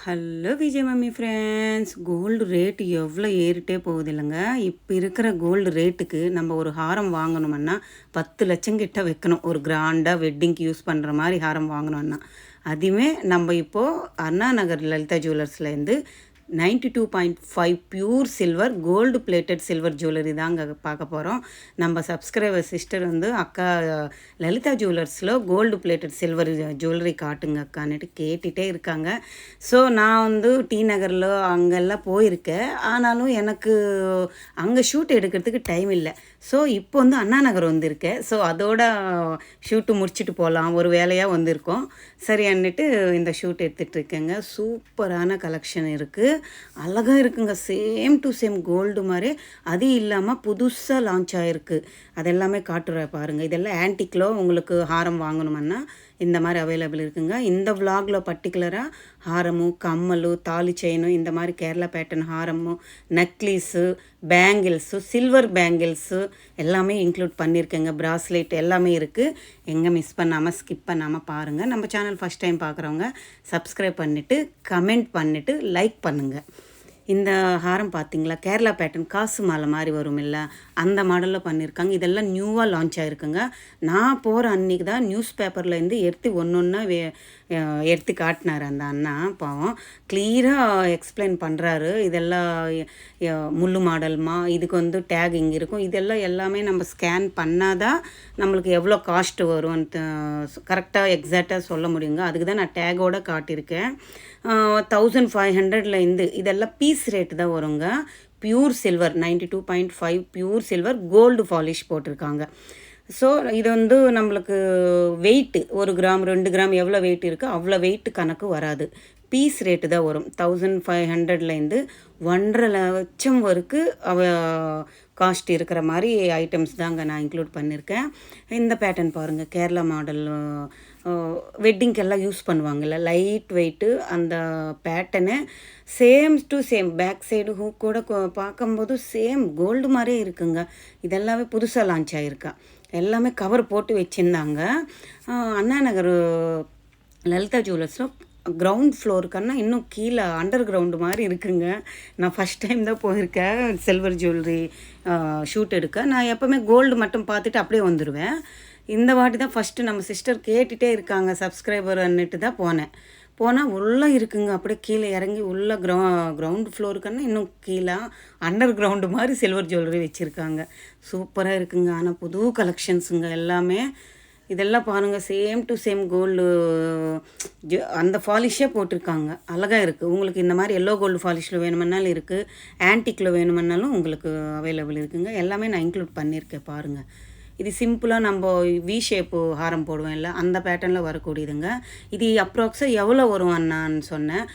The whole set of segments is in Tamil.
Hello Vijay mummy friends, gold rate எவ்வளோ ஏறிட்டே போகுது இல்லைங்க. இப்போ இருக்கிற கோல்டு ரேட்டுக்கு நம்ம ஒரு ஹாரம் வாங்கணுமன்னா 10 லட்சம் கிட்ட வைக்கணும். ஒரு கிராண்டாக வெட்டிங்க்கு யூஸ் பண்ணுற மாதிரி ஹாரம் வாங்கணும்னா அதுவுமே நம்ம இப்போது அண்ணா நகர் லலிதா ஜுவல்லர்ஸ்லேருந்து 92.5 pure silver gold plated silver jewellery தாங்க பார்க்க போகிறோம். நம்ம சப்ஸ்கிரைபர் சிஸ்டர் அக்கா லலிதா ஜுவல்லர்ஸில் கோல்டு பிளேட்டட் சில்வர் ஜுவல்லரி காட்டுங்க அக்கான்னுட்டு கேட்டுகிட்டே இருக்காங்க. ஸோ நான் டி நகரில் அங்கெல்லாம் போயிருக்கேன். ஆனாலும் எனக்கு அங்கே ஷூட் எடுக்கிறதுக்கு டைம் இல்லை. ஸோ இப்போ அண்ணா நகர் வந்திருக்கேன். ஸோ அதோட ஷூட்டு முடிச்சுட்டு போகலாம் ஒரு வேலையாக வந்திருக்கோம். சரி அன்னிட்டு இந்த ஷூட் எடுத்துகிட்ருக்கேங்க. சூப்பரான கலெக்ஷன் இருக்குது, அழகாக இருக்குங்க. சேம் டு சேம் கோல்டு மாதிரி. அது இல்லாமல் புதுசாக லான்ச் ஆகிருக்கு. அதெல்லாமே காட்டுற பாருங்கள். இதெல்லாம் ஆன்டிக்கில் உங்களுக்கு ஹாரம் வாங்கணுமன்னா இந்த மாதிரி அவைலபிள் இருக்குங்க. இந்த விலாகில் பர்டிகுலராக ஹாரமும் கம்மலும் தாலி செயினும் இந்த மாதிரி கேரளா பேட்டர்ன் ஹாரமும் நெக்லீஸு பேங்கிள்ஸு சில்வர் பேங்கிள்ஸு எல்லாமே இன்க்ளூட் பண்ணியிருக்கேங்க. ப்ராஸ்லெட் எல்லாமே இருக்குது. எங்கே மிஸ் பண்ணாமல் ஸ்கிப் பண்ணாமல் பாருங்கள். நம்ம சேனல் ஃபஸ்ட் டைம் பார்க்குறவங்க சப்ஸ்கிரைப் பண்ணிவிட்டு கமெண்ட் பண்ணிவிட்டு லைக் பண்ணுங்கள். இந்த ஹாரம் பார்த்திங்களா, கேரளா பேட்டர்ன் காசு மாலை மாதிரி வரும் இல்லை, அந்த மாடலில் பண்ணியிருக்காங்க. இதெல்லாம் நியூவாக லான்ச் ஆகிருக்குங்க. நான் போகிற அன்றைக்கி தான் நியூஸ் பேப்பர்லேருந்து எடுத்து ஒன்று ஒன்றா எடுத்து காட்டினார் அந்த அண்ணா. பாவம் கிளியராக எக்ஸ்பிளைன் பண்ணுறாரு. இதெல்லாம் முள்ளு மாடல்மா, இதுக்கு டேக் இங்கே இருக்கும். இதெல்லாம் எல்லாமே நம்ம ஸ்கேன் பண்ணால் தான் நம்மளுக்கு எவ்வளோ காஸ்ட்டு வரும் கரெக்டாக எக்ஸாக்டாக சொல்ல முடியுங்க. அதுக்கு தான் நான் டேகோடு காட்டியிருக்கேன். 1500 இதெல்லாம் பீஸ் ரேட்டு தான் வருங்க. Pure silver 92.5 pure silver gold polish போட்டிருக்காங்க. ஸோ இது நம்மளுக்கு வெயிட்டு 1 கிராம் 2 கிராம் எவ்வளோ வெயிட் இருக்குது அவ்வளோ வெயிட்டு கணக்கு வராது. பீஸ் ரேட்டு தான் வரும். 1500 1.5 லட்சம் வரைக்கும் காஸ்ட் இருக்கிற மாதிரி ஐட்டம்ஸ் தாங்க நான் இன்க்ளூட் பண்ணியிருக்கேன். இந்த பேட்டர்ன் பாருங்கள், கேரளா மாடல் வெட்டிங்க்கெல்லாம் யூஸ் பண்ணுவாங்கள்ல, லைட் வெயிட்டு. அந்த pattern same to same back side hook கூட பார்க்கும்போது சேம் கோல்டு மாதிரியே இருக்குங்க. இதெல்லாமே புதுசாக லான்ச் ஆகிருக்கா. எல்லாமே கவர் போட்டு வச்சுருந்தாங்க. அண்ணா நகர் லலிதா ஜுவல்லர்ஸில் கிரவுண்ட் ஃப்ளோருக்குன்னா இன்னும் கீழே அண்டர் கிரவுண்டு மாதிரி இருக்குங்க. நான் ஃபஸ்ட் டைம் தான் போயிருக்கேன் சில்வர் ஜுவல்லரி ஷூட் எடுக்க. நான் எப்போவுமே கோல்டு மட்டும் பார்த்துட்டு அப்படியே வந்துடுவேன். இந்த வாட்டி தான் ஃபஸ்ட்டு நம்ம சிஸ்டர் கேட்டுகிட்டே இருக்காங்க சப்ஸ்கிரைபர்ன்னுட்டு தான் போனால் உள்ளே இருக்குங்க. அப்படியே கீழே இறங்கி உள்ள கிரவுண்ட் ஃப்ளோருக்குன்னா இன்னும் கீழே அண்டர் கிரவுண்டு மாதிரி சில்வர் ஜுவல்லரி வச்சுருக்காங்க. சூப்பராக இருக்குங்க. ஆனால் புது கலெக்ஷன்ஸுங்க எல்லாமே. இதெல்லாம் பாருங்கள், சேம் டு சேம் கோல்டு அந்த ஃபாலிஷே போட்டிருக்காங்க. அழகாக இருக்குது. உங்களுக்கு இந்த மாதிரி எல்லோ கோல்டு ஃபாலிஷில் வேணுமன்னாலும் இருக்குது, ஆன்டிக்கில் வேணுமன்னாலும் உங்களுக்கு அவைலபிள் இருக்குங்க. எல்லாமே நான் இன்க்ளூட் பண்ணியிருக்கேன் பாருங்கள். இது சிம்பிளாக நம்ம வி ஷேப்பு ஹாரம் போடுவோம் இல்லை, அந்த பேட்டர்னில் வரக்கூடியதுங்க. இது அப்ராக்ஸாக எவ்வளோ வரும் அண்ணான்னு சொன்னேன்.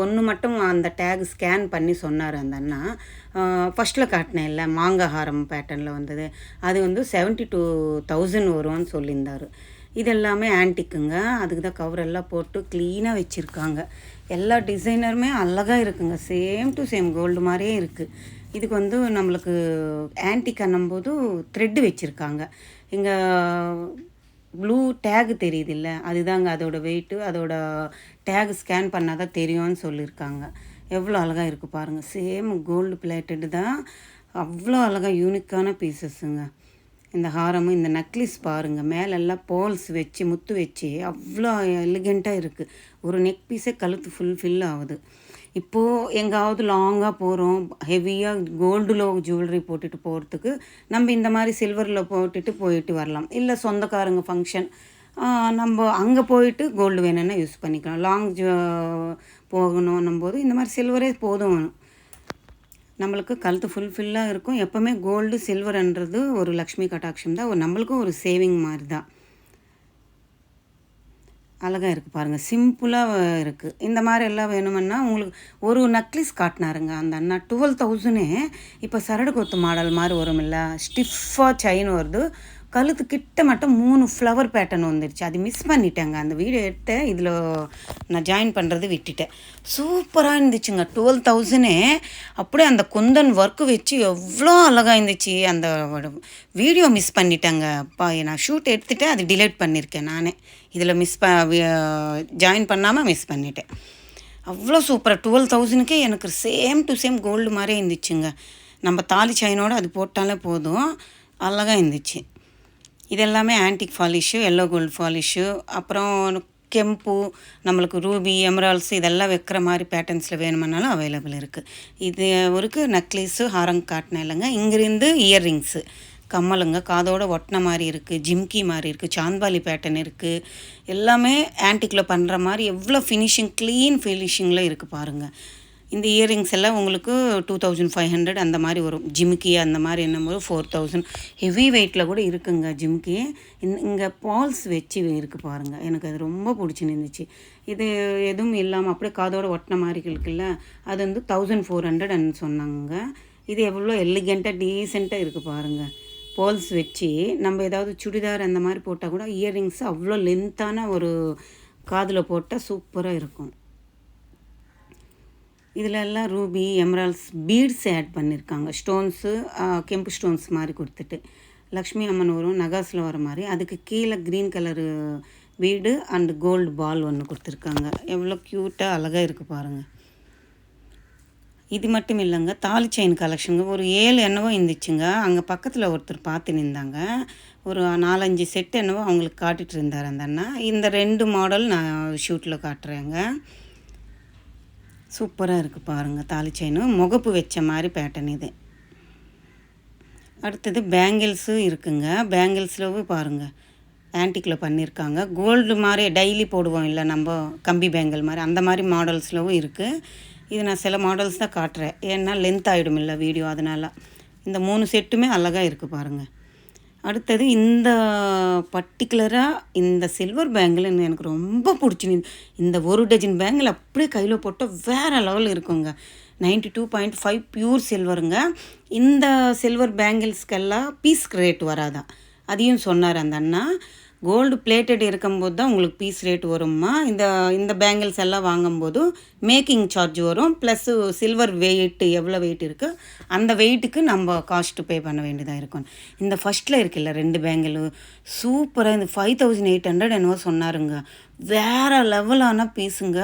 ஒன்று மட்டும் அந்த டேக் ஸ்கேன் பண்ணி சொன்னார் அந்த அண்ணா. ஃபஸ்ட்டில் காட்டினேன் இல்லை, மாங்காய் ஹாரம் பேட்டர்னில் வந்தது. அது 72,000 வரும்னு சொல்லியிருந்தார். இது எல்லாமே ஆன்டிக்குங்க. அதுக்கு தான் கவர் எல்லாம் போட்டு க்ளீனாக வச்சுருக்காங்க. எல்லா டிசைனருமே அழகாக இருக்குங்க. சேம் டு சேம் கோல்டு மாதிரியே இருக்குது. இதுக்கு நம்மளுக்கு ஆன்டிக் அண்ணும்போது த்ரெட்டு வச்சுருக்காங்க. இங்கே ப்ளூ டேகு தெரியுது இல்லை, அதுதாங்க அதோட வெயிட்டு. அதோட டேக் ஸ்கேன் பண்ணால் தான் தெரியும்னு சொல்லியிருக்காங்க. எவ்வளோ அழகாக இருக்குது பாருங்கள். சேம் கோல்டு பிளேட்டடு தான். அவ்வளோ அழகாக யூனிக்கான பீசஸ்ஸுங்க. இந்த ஹாரமும் இந்த நெக்லஸ் பாருங்கள், மேலெல்லாம் போல்ஸ் வச்சு முத்து வச்சு அவ்வளோ எலிகெண்ட்டாக இருக்குது. ஒரு நெக் பீஸே கழுத்து ஃபில் ஆகுது. இப்போது எங்காவது லாங்காக போகிறோம், ஹெவியாக கோல்டில் ஜுவல்லரி போட்டுட்டு போகிறதுக்கு நம்ம இந்த மாதிரி சில்வரில் போயிட்டு வரலாம். இல்லை சொந்தக்காரங்க ஃபங்க்ஷன் நம்ம அங்கே போயிட்டு கோல்டு வேணும்னா யூஸ் பண்ணிக்கலாம். லாங் போகணும் போது இந்த மாதிரி சில்வரே போதும். நம்மளுக்கு கழுத்து ஃபில்லாக இருக்கும். எப்போவுமே கோல்டு சில்வர்ன்றது ஒரு லக்ஷ்மி கட்டாட்சம் தான். நம்மளுக்கும் ஒரு சேவிங் மாதிரி தான். அழகாக இருக்குது பாருங்கள், சிம்பிளாக இருக்குது. இந்த மாதிரி எல்லாம் வேணுமென்னா உங்களுக்கு ஒரு நெக்லஸ் காட்டினாருங்க அந்த அண்ணா. 12,000. இப்போ சரடு கொத்து மாடல் மாதிரி வரும் இல்லை, ஸ்டிஃபாக செயின் வருது. கழுத்து கிட்ட மட்டும் 3 ஃப்ளவர் பேட்டர்ன் வந்துடுச்சு. அது மிஸ் பண்ணிட்டேங்க. அந்த வீடியோ எடுத்தேன், இதில் நான் ஜாயின் பண்ணுறது விட்டுட்டேன். சூப்பராக இருந்துச்சுங்க. 12,000. அப்படியே அந்த குந்தன் ஒர்க்கு வச்சு எவ்வளோ அழகாக இருந்துச்சு. அந்த வீடியோ மிஸ் பண்ணிட்டேங்க. அப்பா, நான் ஷூட் எடுத்துகிட்டேன், அது டிலேட் பண்ணியிருக்கேன் நானே. இதில் ஜாயின் பண்ணாமல் மிஸ் பண்ணிட்டேன். அவ்வளோ சூப்பராக 12,000க்கே எனக்கு சேம் டு சேம் கோல்டு மாதிரியே இருந்துச்சுங்க. நம்ம தாலி செயினோட அது போட்டாலே போதும், அழகாக இருந்துச்சு. இதெல்லாமே ஆன்டிக் ஃபாலிஷு, எல்லோ கோல்டு ஃபாலிஷு, அப்புறம் கெம்பு, நம்மளுக்கு ரூபி, எமரால்ஸ் இதெல்லாம் வைக்கிற மாதிரி பேட்டர்ன்ஸில் வேணுமானாலும் அவைலபிள் இருக்குது. இது ஒரு நெக்லஸு ஹாரம் காட்டினேன் இல்லைங்க. இங்கேருந்து இயர்ரிங்ஸு, கம்மலுங்க, காதோட ஒட்டின மாதிரி இருக்குது, ஜிம்கி மாதிரி இருக்குது, சாந்த்பாலி பேட்டர்ன் இருக்குது. எல்லாமே ஆன்டிக்கில் பண்ணுற மாதிரி எவ்வளோ ஃபினிஷிங், க்ளீன் ஃபினிஷிங்கில் இருக்குது பாருங்கள். இந்த இயரிங்ஸ் எல்லாம் உங்களுக்கு 2500 அந்த மாதிரி வரும். ஜிம்கி அந்த மாதிரி என்னமோ 4000. ஹெவி வெயிட்டில் கூட இருக்குங்க ஜிம்கி. இங்கே பால்ஸ் வச்சு இருக்குது பாருங்கள். எனக்கு அது ரொம்ப பிடிச்சிருந்துச்சு. இது எதுவும் இல்லாமல் அப்படியே காதோட ஒட்டின மாதிரி இருக்குல்ல, அது வந்து 1400 சொன்னாங்க. இது எவ்வளோ எலிகெண்ட்டாக டீசெண்டாக இருக்குது பாருங்கள். பால்ஸ் வச்சு நம்ம ஏதாவது சுடிதார் அந்த மாதிரி போட்டால் கூட இயரிங்ஸ் அவ்வளோ லென்த்தான ஒரு காதில் போட்டால் சூப்பராக இருக்கும். இதில் எல்லாம் ரூபி, எமரால்ஸ், பீட்ஸ் ஆட் பண்ணியிருக்காங்க. ஸ்டோன்ஸு, கெம்பு ஸ்டோன்ஸ் மாதிரி கொடுத்துட்டு லக்ஷ்மி அம்மன் வரும் நகாஸில் வர மாதிரி. அதுக்கு கீழே green colour bead and gold ball ஒன்று கொடுத்துருக்காங்க. எவ்வளோ க்யூட்டாக அழகாக இருக்குது பாருங்கள். இது மட்டும் இல்லைங்க, தாலி செயின் கலெக்ஷனுங்க ஒரு 7 என்னவோ இருந்துச்சுங்க. அங்கே பக்கத்தில் ஒருத்தர் பார்த்து நின்றாங்க. ஒரு 4-5 செட் என்னவோ அவங்களுக்கு காட்டிகிட்டு இருந்தார் அந்த அண்ணா. இந்த 2 மாடல் நான் ஷூட்டில் காட்டுறேங்க. சூப்பராக இருக்குது பாருங்கள். தாலி செயின் முகப்பு வச்ச மாதிரி பேட்டர்ன் இது. அடுத்தது பேங்கிள்ஸும் இருக்குங்க. பேங்கிள்ஸில் பாருங்கள் ஆன்டிக்கில் பண்ணியிருக்காங்க. கோல்டு மாதிரி டெய்லி போடுவோம் இல்லை நம்ம கம்பி பேங்கிள் மாதிரி, அந்த மாதிரி மாடல்ஸ்லவும் இருக்குது. இது நான் சில மாடல்ஸ் தான் காட்டுறேன், ஏன்னா லென்த் ஆகிடும் இல்லை வீடியோ, அதனால். இந்த 3 செட்டுமே அழகாக இருக்குது பாருங்கள். அடுத்தது இந்த பர்டிகுலராக இந்த சில்வர் பேங்கிள் எனக்கு ரொம்ப பிடிச்சிருந்து. இந்த 1 டஜன் பேங்கிள் அப்படியே கையில் போட்டால் வேறு லெவல் இருக்குங்க. 92.5 பியூர் சில்வருங்க. இந்த சில்வர் பேங்கிள்ஸ்க்கெல்லாம் பீஸ் ரேட் வராதான், அதையும் சொன்னார் அந்த அண்ணா. கோல்டு பிளேட்டட் இருக்கும்போது தான் உங்களுக்கு பீஸ் ரேட் வரும்மா. இந்த பேங்கிள்ஸ் எல்லாம் வாங்கும்போது மேக்கிங் சார்ஜ் வரும், ப்ளஸ்ஸு சில்வர் வெயிட்டு எவ்வளோ வெயிட் இருக்குது அந்த வெயிட்டுக்கு நம்ம காஸ்ட்டு பே பண்ண வேண்டியதாக இருக்கும். இந்த ஃபஸ்ட்டில் இருக்குல்ல 2 பேங்கிள் சூப்பராக, இந்த 5800 என்னவோ சொன்னாருங்க. வேறு லெவலான பீஸுங்க.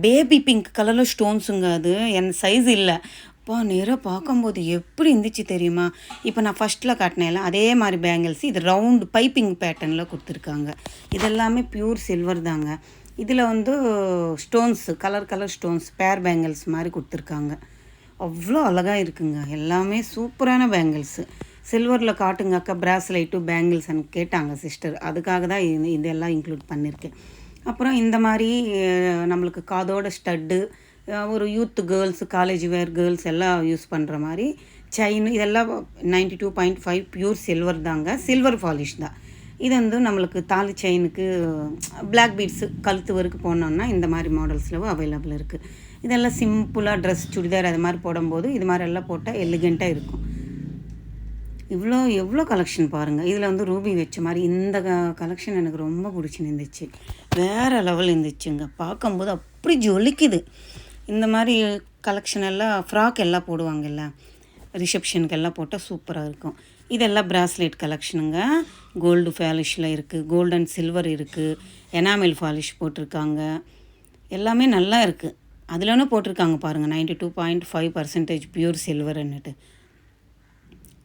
பேபி பிங்க் கலரில் ஸ்டோன்ஸுங்க. அது என் சைஸ் இல்லை. நேராக பார்க்கும்போது எப்படி இருந்துச்சு தெரியுமா. இப்போ நான் ஃபஸ்ட்டில் காட்டினேன்ல அதே மாதிரி பேங்கிள்ஸ் இது ரவுண்டு பைப்பிங் பேட்டர்னில் கொடுத்துருக்காங்க. இதெல்லாமே பியூர் சில்வர் தாங்க. இதில் வந்து ஸ்டோன்ஸு கலர் ஸ்டோன்ஸ் பேர் பேங்கிள்ஸ் மாதிரி கொடுத்துருக்காங்க. அவ்வளோ அழகாக இருக்குங்க. எல்லாமே சூப்பரான பேங்கிள்ஸு. சில்வரில் காட்டுங்க அக்கா பிராஸ்லைட்டு பேங்கிள்ஸ்ன்னு கேட்டாங்க சிஸ்டர், அதுக்காக தான் இதெல்லாம் இன்க்ளூட் பண்ணியிருக்கேன். அப்புறம் இந்த மாதிரி நம்மளுக்கு காதோட ஸ்டட்டு, ஒரு யூத் கேர்ள்ஸு, காலேஜ் வேர் கேர்ள்ஸ் எல்லாம் யூஸ் பண்ணுற மாதிரி செயின், இதெல்லாம் 92.5 பியூர் சில்வர் தாங்க. சில்வர் பாலிஷ் தான். இது வந்து நம்மளுக்கு தாலி செயினுக்கு பிளாக் பீட்ஸு கழுத்து வரைக்கும் போனோன்னா இந்த மாதிரி மாடல்ஸில் அவைலபிள் இருக்குது. இதெல்லாம் சிம்பிளாக ட்ரெஸ் சுடிதார் அது மாதிரி போடும்போது இது மாதிரி எல்லாம் போட்டால் எலிகெண்ட்டாக இருக்கும். எவ்வளோ கலெக்ஷன் பாருங்கள். இதில் வந்து ரூபி வச்ச மாதிரி இந்த கலெக்ஷன் எனக்கு ரொம்ப பிடிச்சிருந்துச்சு. வேறு லெவல் இருந்துச்சுங்க. பார்க்கும்போது அப்படி ஜொலிக்குது. இந்த மாதிரி கலெக்ஷன் எல்லாம் ஃப்ராக் எல்லாம் போடுவாங்கல்ல ரிசப்ஷனுக்கு எல்லாம் போட்டால் சூப்பராக இருக்கும். இதெல்லாம் பிராஸ்லெட் கலெக்ஷனுங்க. கோல்டு ஃபாலிஷில் இருக்குது, கோல்டு அண்ட் சில்வர் இருக்குது, எனாமல் ஃபாலிஷ் போட்டிருக்காங்க. எல்லாமே நல்லா இருக்குது. அதில் போட்டிருக்காங்க பாருங்கள் 92.5% பியூர் சில்வர்ன்னுட்டு.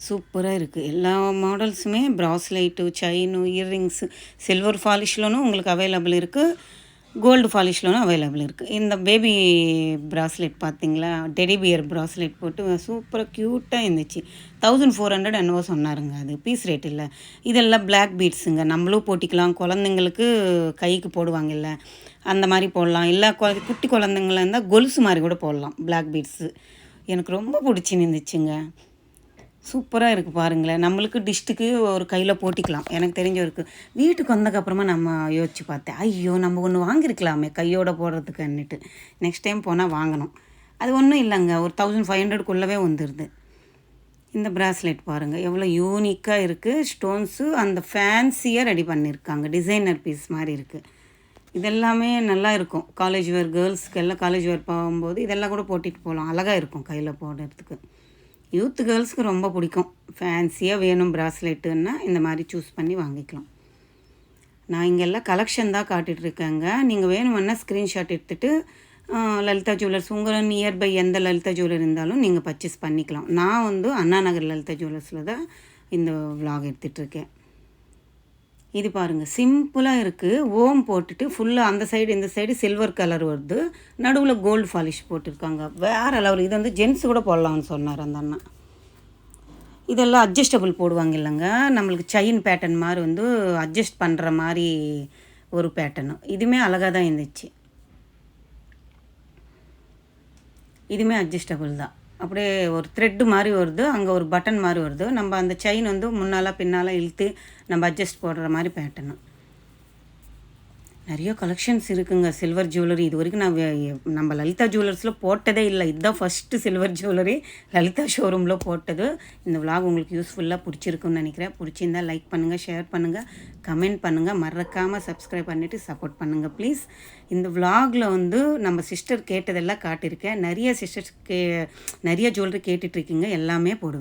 சூப்பராக இருக்குது. எல்லா மாடல்ஸுமே பிராஸ்லைட்டு, செயினு, இயர்ரிங்ஸு சில்வர் ஃபாலிஷ்லனும் உங்களுக்கு அவைலபிள் இருக்குது, கோல்டு ஃபாலிஷ்லனும் அவைலபிள் இருக்குது. இந்த பேபி பிராஸ்லெட் பார்த்திங்களா, டெடி பியர் பிராஸ்லெட் போட்டு சூப்பராக க்யூட்டாக இருந்துச்சு. 1400 என்னவோ சொன்னாருங்க. அது பீஸ் ரேட் இல்லை. இதெல்லாம் பிளாக் பீட்ஸுங்க. நம்மளும் போட்டிக்கலாம். குழந்தைங்களுக்கு கைக்கு போடுவாங்கல்ல அந்த மாதிரி போடலாம். இல்லை குட்டி குழந்தைங்களா இருந்தால் கொலுசு மாதிரி கூட போடலாம் பிளாக் பீட்ஸு. எனக்கு ரொம்ப பிடிச்சிருந்துச்சுங்க. சூப்பராக இருக்குது பாருங்களேன். நம்மளுக்கு டிஸ்ட்டுக்கு ஒரு கையில் போட்டிக்கலாம். எனக்கு தெரிஞ்சவருக்கு வீட்டுக்கு வந்ததுக்கப்புறமா நம்ம யோசித்து பார்த்தேன், ஐயோ நம்ம ஒன்று வாங்கியிருக்கலாமே கையோடு போடுறதுக்குன்னுட்டு. நெக்ஸ்ட் டைம் போனால் வாங்கணும். அது ஒன்றும் இல்லைங்க, ஒரு 1500க்குள்ளவே வந்துடுது. இந்த பிராஸ்லெட் பாருங்கள் எவ்வளோ யூனிக்காக இருக்குது. ஸ்டோன்ஸு அந்த ஃபேன்சியாக ரெடி பண்ணியிருக்காங்க. டிசைனர் பீஸ் மாதிரி இருக்குது. இதெல்லாமே நல்லா இருக்கும். காலேஜ் வேர் கேர்ள்ஸ்க்கு எல்லாம் காலேஜ் வேர் போகும்போது இதெல்லாம் கூட போட்டிட்டு போகலாம். அழகாக இருக்கும் கையில் போடுறதுக்கு. யூத் கேர்ள்ஸ்க்கு ரொம்ப பிடிக்கும். ஃபேன்சியாக வேணும் பிராஸ்லெட்டுன்னா இந்த மாதிரி சூஸ் பண்ணி வாங்கிக்கலாம். நான் இங்கெல்லாம் கலெக்ஷன் தான் காட்டிகிட்ருக்கேங்க. நீங்கள் வேணுமென்னா ஸ்க்ரீன்ஷாட் எடுத்துகிட்டு லலிதா ஜுவல்லர்ஸ் உங்கள் நியர்பை எந்த லலிதா ஜுவல்லர் இருந்தாலும் நீங்கள் பர்ச்சேஸ் பண்ணிக்கலாம். நான் வந்து அண்ணா நகர் லலிதா ஜுவல்லர்ஸில் தான் இந்த விலாக் எடுத்துகிட்ருக்கேன். இது பாருங்கள், சிம்பிளாக இருக்குது. ஓம் போட்டுட்டு ஃபுல்லாக அந்த சைடு இந்த சைடு சில்வர் கலர் வருது, நடுவில் கோல்டு ஃபாலிஷ் போட்டிருக்காங்க. வேறு லெவல். இது வந்து ஜென்ஸ் கூட போடலாம்னு சொன்னார் அந்த அண்ணா. இதெல்லாம் அட்ஜஸ்டபிள் போடுவாங்க இல்லைங்க, நம்மளுக்கு செயின் பேட்டர்ன் மாதிரி வந்து அட்ஜஸ்ட் பண்ணுற மாதிரி ஒரு பேட்டர்னு. இதுவுமே அழகாக தான் இருந்துச்சு. இதுவுமே அட்ஜஸ்டபிள் தான். அப்படியே ஒரு த்ரெட்டு மாதிரி வருது, அங்கே ஒரு பட்டன் மாதிரி வருது. நம்ம அந்த செயின் வந்து முன்னால் பின்னால் இழுத்து நம்ம அட்ஜஸ்ட் போடுற மாதிரி பேட்டர்னு. நிறைய கலெக்ஷன்ஸ் இருக்குங்க சில்வர் ஜுவல்லரி. இது வரைக்கும் நம்ம லலிதா ஜுவல்லர்ஸில் போட்டதே இல்லை. இதுதான் ஃபஸ்ட்டு சில்வர் ஜுவல்லரி லலிதா ஷோரூமில் போட்டது. இந்த விலாக் உங்களுக்கு யூஸ்ஃபுல்லாக பிடிச்சிருக்குன்னு நினைக்கிறேன். பிடிச்சிருந்தால் லைக் பண்ணுங்கள், ஷேர் பண்ணுங்கள், கமெண்ட் பண்ணுங்கள், மறக்காமல் சப்ஸ்கிரைப் பண்ணிவிட்டு சப்போர்ட் பண்ணுங்கள் ப்ளீஸ். இந்த விலாகில் வந்து நம்ம சிஸ்டர் கேட்டதெல்லாம் காட்டியிருக்கேன். நிறைய சிஸ்டர்ஸ் நிறைய ஜுவல்லரி கேட்டுட்ருக்கீங்க, எல்லாமே போடுவேன்.